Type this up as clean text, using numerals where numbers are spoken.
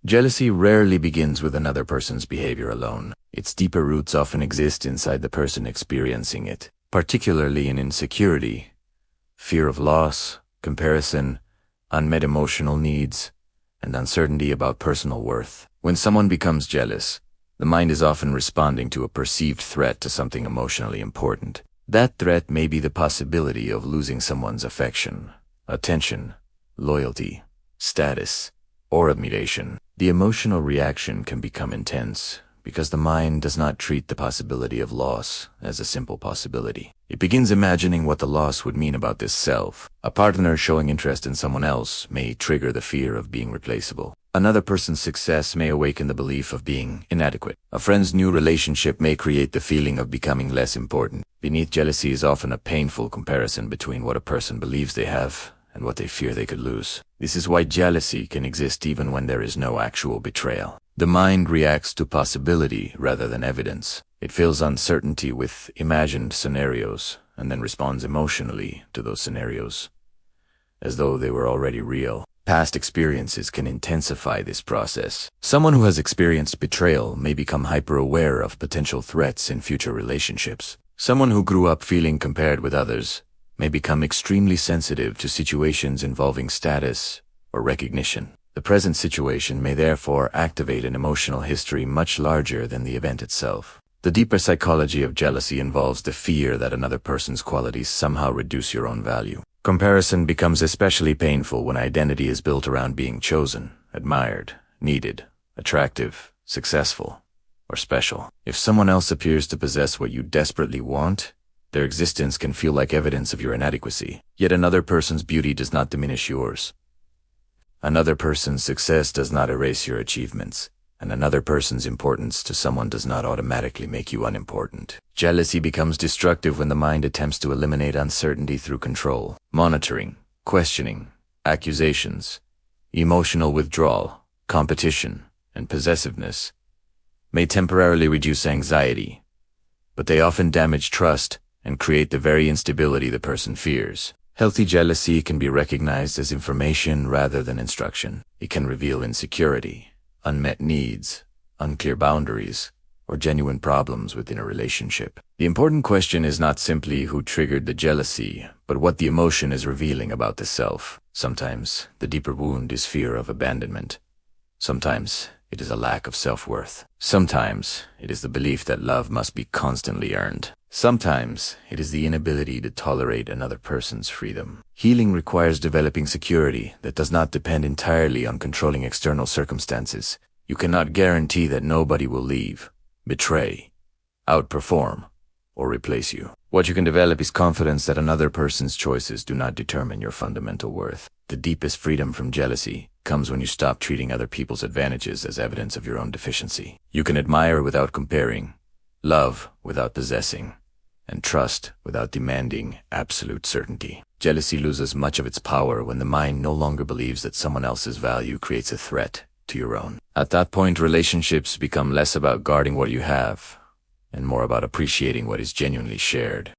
Jealousy rarely begins with another person's behavior alone. Its deeper roots often exist inside the person experiencing it, particularly in insecurity, fear of loss, comparison, unmet emotional needs, and uncertainty about personal worth. When someone becomes jealous, the mind is often responding to a perceived threat to something emotionally important. That threat may be the possibility of losing someone's affection, attention, loyalty, status, or admiration. The emotional reaction can become intense because the mind does not treat the possibility of loss as a simple possibility. It begins imagining what the loss would mean about this self. A partner showing interest in someone else may trigger the fear of being replaceable. Another person's success may awaken the belief of being inadequate. A friend's new relationship may create the feeling of becoming less important. Beneath jealousy is often a painful comparison between what a person believes they have and what they fear they could lose. This is why jealousy can exist even when there is no actual betrayal. The mind reacts to possibility rather than evidence. It fills uncertainty with imagined scenarios and then responds emotionally to those scenarios as though they were already real. Past experiences can intensify this process. Someone who has experienced betrayal may become hyper-aware of potential threats in future relationships. Someone who grew up feeling compared with others may become extremely sensitive to situations involving status or recognition. The present situation may therefore activate an emotional history much larger than the event itself. The deeper psychology of jealousy involves the fear that another person's qualities somehow reduce your own value. Comparison becomes especially painful when identity is built around being chosen, admired, needed, attractive, successful, or special. If someone else appears to possess what you desperately want, their existence can feel like evidence of your inadequacy. Yet another person's beauty does not diminish yours. Another person's success does not erase your achievements, and another person's importance to someone does not automatically make you unimportant. Jealousy becomes destructive when the mind attempts to eliminate uncertainty through control, monitoring, questioning, accusations. Emotional withdrawal, competition, and possessiveness may temporarily reduce anxiety, but they often damage trust and create the very instability the person fears. Healthy jealousy can be recognized as information rather than instruction. It can reveal insecurity, unmet needs, unclear boundaries, or genuine problems within a relationship. The important question is not simply who triggered the jealousy, but what the emotion is revealing about the self. Sometimes the deeper wound is fear of abandonment. Sometimes it is a lack of self-worth. Sometimes it is the belief that love must be constantly earned. Sometimes it is the inability to tolerate another person's freedom. Healing requires developing security that does not depend entirely on controlling external circumstances. You cannot guarantee that nobody will leave, betray, outperform, or replace you. What you can develop is confidence that another person's choices do not determine your fundamental worth. The deepest freedom from jealousy comes when you stop treating other people's advantages as evidence of your own deficiency. You can admire without comparing, love without possessing, and trust without demanding absolute certainty. Jealousy loses much of its power when the mind no longer believes that someone else's value creates a threat to your own. At that point, relationships become less about guarding what you have and more about appreciating what is genuinely shared.